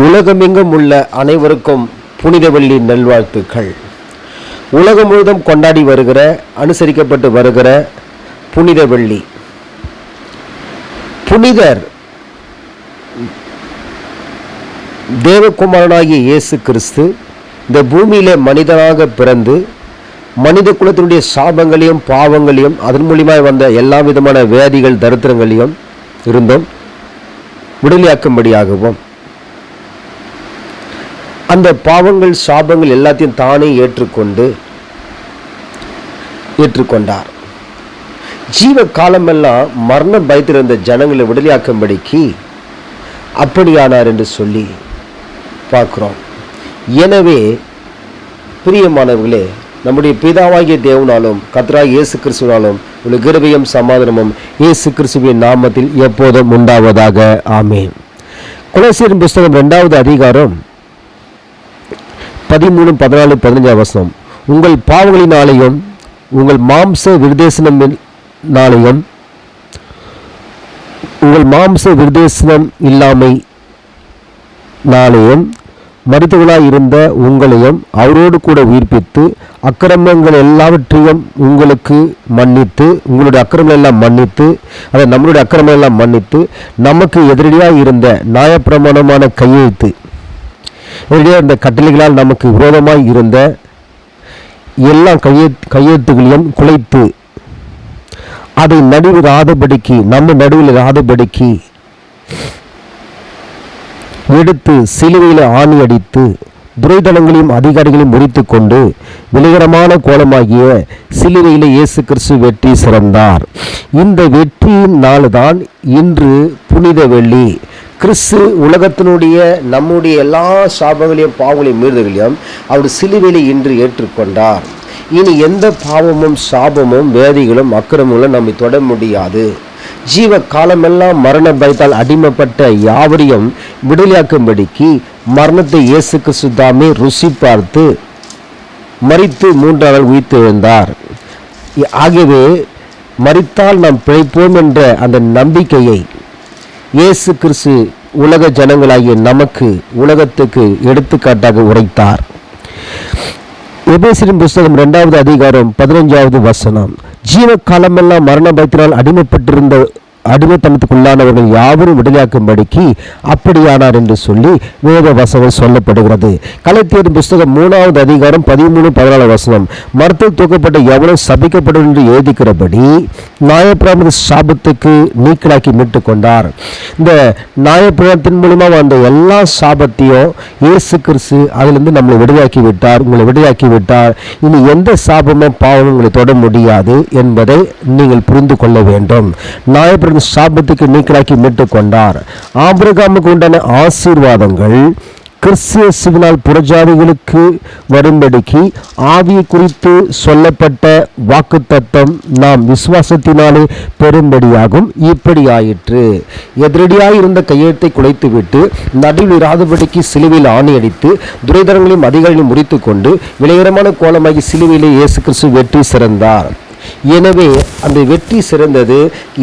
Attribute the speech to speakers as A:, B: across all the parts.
A: உலகமெங்கும் உள்ள அனைவருக்கும் புனித வெள்ளி நல்வாழ்த்துக்கள். உலகம் முழுவதும் கொண்டாடி வருகிற, அனுசரிக்கப்பட்டு வருகிற புனித வெள்ளி. புனிதர் தேவகுமாரனாகிய இயேசு கிறிஸ்து இந்த பூமியிலே மனிதனாக பிறந்து மனித குலத்தினுடைய சாபங்களையும் பாவங்களையும் அதன் மூலியமாய் வந்த எல்லா விதமான வேதிகள் தரித்திரங்களையும் இருந்தும் விடுதலையாக்கும்படியாகவும் அந்த பாவங்கள் சாபங்கள் எல்லாத்தையும் தானே ஏற்றுக்கொண்டார். ஜீவ காலமெல்லாம் மரண பயத்தில் இருந்த ஜனங்களை விடுதலையாக்கும்படிக்கு அப்படியானார் என்று சொல்லி பார்க்கிறோம். எனவே பிரியமானவர்களே, நம்முடைய பிதாவாகிய தேவனாலும் கர்த்தராகிய இயேசு கிறிஸ்துவினாலும் உள்ள கிருபையும் சமாதானமும் இயேசு கிறிஸ்துவின் நாமத்தில் எப்போதும் உண்டாவதாக. ஆமென். கொலோசியர் புத்தகம் 2வது அதிகாரம் 13, 14, 15 வசனம். உங்கள் பாவங்களினாலேயும் உங்கள் மாம்ச விருதேசனம் இல்லாமையினாலேயும் மரித்தவர்களாய் இருந்த உங்களையும் அவரோடு கூட உயிர்ப்பித்து அக்கிரமங்கள் எல்லாவற்றையும் உங்களுக்கு மன்னித்து, உங்களுடைய அக்கிரமங்கள் எல்லாம் மன்னித்து, அதை நம்மளுடைய அக்கிரமங்கள் எல்லாம் மன்னித்து, நமக்கு எதிரடியாக இருந்த நியாயப்பிரமாணமான கையெழுத்து இந்த கட்டளைகளால் நமக்கு விரோதமாய் இருந்த எல்லா கையெழுத்துகளையும் குலைத்து அதை நம்ம நடுவில் இராதபடிக்கு எடுத்து சிலுவையில் ஆணி அடித்து துரைதனங்களையும் அதிகாரிகளையும் முறித்து கொண்டு விலைகரமான கோலமாகிய சிலுவையிலே இயேசு கிறிஸ்து வெற்றி சிறந்தார். இந்த வெற்றியின் நாள் தான் இன்று புனித வெள்ளி. கிறிஸ்து உலகத்தினுடைய நம்முடைய எல்லா சாபங்களையும் பாவங்களையும் மீறுதல்களையும் அவர் சிலுவையிலே இன்று ஏற்றுக்கொண்டார். இனி எந்த பாவமும் சாபமும் வேதிகளும் அக்கிரமங்களும் நம்மை தொட முடியாது. ஜீவ காலமெல்லாம் மரண பயத்தால் அடிமைப்பட்ட யாவரையும் விடுதலையாக்கும்படிக்கு மரணத்தை இயேசு கிறிஸ்து தாமே ருசி பார்த்து மரித்து 3ஆம் நாள் உயிர்த்து எழுந்தார். ஆகவே மரித்தால் நாம் பிழைப்போம் என்ற அந்த நம்பிக்கையை இயேசு கிறிஸ்து உலக ஜனங்களாகிய நமக்கு, உலகத்துக்கு எடுத்துக்காட்டாக உரைத்தார். எபேசியரின் புத்தகம் 2வது அதிகாரம் 15வது வசனம். ஜீவ காலமெல்லாம் மரண பயத்தினால் அடிமைத்தனத்துக்குள்ளானவர்கள் யாவரும் விடுதலையாக்கும்படிக்கு அப்படியானார் என்று சொல்லி வேத வசனம் சொல்லப்படுகிறது. கலாத்தியர் புத்தகம் 3வது அதிகாரம் 13, 14 வசனம். மரத்தில் தூக்கப்பட்ட எவனும் சபிக்கப்படும் என்று எழுதிக்கிறபடி நியாயப்பிரமாண சாபத்துக்கு நீக்கலாக்கி மீட்டு கொண்டார். இந்த நியாயப்பிரமாணத்தின் மூலமா வந்த எல்லா சாபத்தையும் இயேசு கிறிஸ்து அதிலிருந்து நம்மளை உங்களை விடுதலையாக்கி விட்டார். இனி எந்த சாபமும் பாவமும் உங்களை தொட முடியாது என்பதை நீங்கள் புரிந்து கொள்ள வேண்டும். நியாயப்பிரமாண சாபத்துக்கு நீக்கலாக்கி மீட்டு கொண்டார். ஆபிரகாமுக்கு உண்டான ஆசீர்வாதங்கள் கிறிஸ்துவினால் புறஜாதிகளுக்கு வரும்படிக்கு ஆவியை குறித்து சொல்லப்பட்ட வாக்குத்தத்தம் நாம் விசுவாசத்தினாலே பெறும்படியாகும். இப்படி ஆயிற்று. எதிரடியாக இருந்த கையெழுத்தை குலைத்துவிட்டு நடுவில் இராதபடிக்கு சிலுவையில் ஆணி அடித்து துரைதரங்களையும் அதிகாரிகளையும் முறித்து கொண்டு விலைகரமான கோலமாகி சிலுவையிலே இயேசு கிறிஸ்து வெற்றி சிறந்தார். எனவே அந்த வெற்றி சிறந்தது.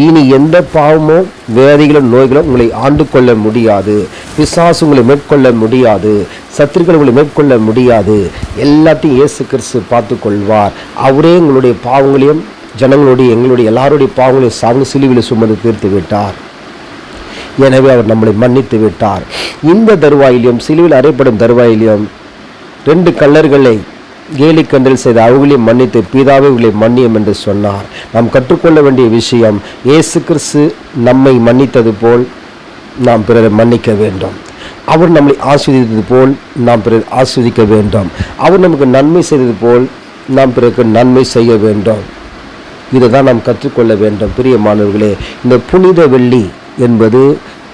A: இனி எந்த பாவமோ வேதிகளும் நோய்களும் உங்களை ஆண்டு கொள்ள முடியாது. பிசாசு உங்களை மேற்கொள்ள முடியாது. சத்துருக்கள் உங்களை மேற்கொள்ள முடியாது. எல்லாத்தையும் இயேசு கிறிஸ்து பார்த்து கொள்வார். அவரே உங்களுடைய பாவங்களையும் எங்களுடைய எல்லாருடைய பாவங்களையும் சார்ந்து சிலுவையில் சுமந்து தீர்த்து விட்டார். எனவே அவர் நம்மளை மன்னித்து விட்டார். இந்த தருவாயிலையும் சிலுவையில் அறையப்படும் தருவாயிலையும் 2 கள்ளர்களை கேலிக்கண்டல் செய்த அவர்களையும் மன்னித்து பிதாவே உங்களை மன்னியும் என்று சொன்னார். நாம் கற்றுக்கொள்ள வேண்டிய விஷயம், இயேசு கிறிஸ்து நம்மை மன்னித்தது போல் நாம் பிறரை மன்னிக்க வேண்டும். அவர் நம்மை ஆஸ்வதித்தது போல் நாம் பிறர் ஆஸ்வதிக்க வேண்டும். அவர் நமக்கு நன்மை செய்தது போல் நாம் பிறருக்கு நன்மை செய்ய வேண்டும். இதை தான் நாம் கற்றுக்கொள்ள வேண்டும். பிரியமானவர்களே, இந்த புனித வெள்ளி என்பது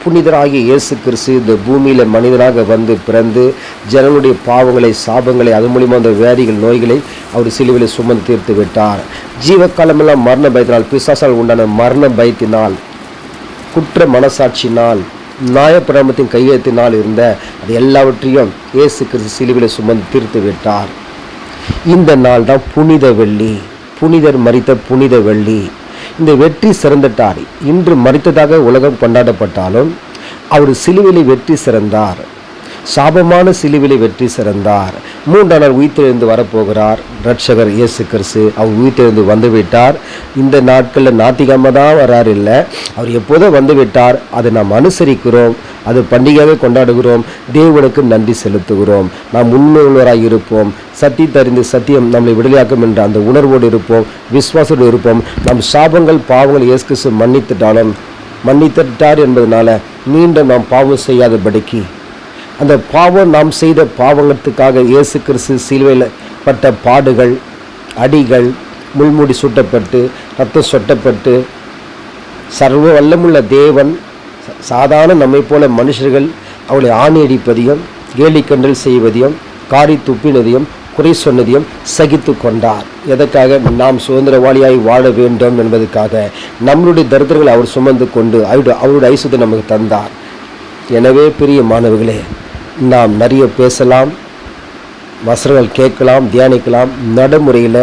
A: புனிதராகிய இயேசு கிறிஸ்து இந்த பூமியில் மனிதனாக வந்து பிறந்து ஜனங்களுடைய பாவங்களை சாபங்களை அது மூலியமாக அந்த வேதிகள் நோய்களை அவர் சிலுவையில் சுமந்து தீர்த்து விட்டார். ஜீவகாலமெல்லாம் மரண பயத்தினால், பிசாசால் உண்டான மரண பயத்தினால், குற்ற மனசாட்சியினால், நியாயப்பிரமாணத்தின் கையெழுத்தினால் இருந்த அது எல்லாவற்றையும் இயேசு கிறிஸ்து சிலுவையில் சுமந்து தீர்த்து விட்டார். இந்த நாள் தான் புனித வெள்ளி, புனிதர் மரித்த புனித வெள்ளி. இந்த வெற்றி சிறந்துட்டார். இன்று மரித்ததாக உலகம் கொண்டாடப்பட்டாலும் அவர் சிலுவையில் வெற்றி சிறந்தார். சாபமான சிலுவிலை வெற்றி சிறந்தார். 3ஆம் நாள் உயிர்த்தெழுந்து வரப்போகிறார் இரட்சகர் இயேசு கிறிஸ்து. அவர் உயிர்த்தெழுந்து வந்துவிட்டார். இந்த நாட்களில் ஞாயிற்றுக்கிழமை தான் வராரு இல்லை, அவர் எப்போதும் வந்துவிட்டார். அதை நாம் அனுசரிக்கிறோம், அது பண்டிகையாக கொண்டாடுகிறோம். தேவனுக்கு நன்றி செலுத்துகிறோம். நாம் உண்மை உள்ளவராய் இருப்போம். சத்தியத்தை அறிந்து சத்தியம் நம்மளை விடுதலையாக்கும் என்ற அந்த உணர்வோடு இருப்போம், விசுவாசத்தோடு இருப்போம். நம் சாபங்கள் பாவங்கள் இயேசு கிறிஸ்து மன்னித்துட்டார் என்பதனால மீண்டும் நாம் பாவம் செய்யாதபடிக்கு, அந்த பாவம் நாம் செய்த பாவங்களுக்காக இயேசு கிறிஸ்து சிலுவையில் பட்ட பாடுகள், அடிகள், முள்முடி சூட்டப்பட்டு ரத்தம் சொட்டப்பட்டு, சர்வ வல்லமுள்ள தேவன் சாதாரண நம்மை போல மனுஷர்கள் அவளை ஆணி அடிப்பதையும் கேலி கண்டல் செய்வதையும் காரி துப்பினதையும் குறை சொன்னதையும் சகித்து கொண்டார். எதற்காக? நாம் சுதந்திரவாளியாய் வாழ வேண்டும் என்பதற்காக. நம்மளுடைய தரித்திரங்களை அவர் சுமந்து கொண்டு அவருடைய ஐசுத்தை நமக்கு தந்தார். எனவே பிரிய மாணவர்களே, நாம் நிறைய பேசலாம், வசனங்கள் கேட்கலாம், தியானிக்கலாம், நடைமுறையில்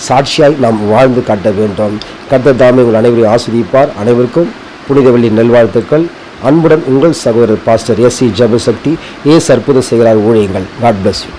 A: சாட்சியாய் நாம் வாழ்ந்து காட்ட வேண்டும். கர்த்தர் தாமே உங்கள் அனைவரையும் ஆசீர்வதிப்பார். அனைவருக்கும் புனித வெள்ளி நல்வாழ்த்துக்கள். அன்புடன் உங்கள் சகோதரர் பாஸ்டர் எஸ்.சி. ஜெபசக்தி. ஏசு அற்புதம் செய்கிறார் ஊழியங்கள். God bless you.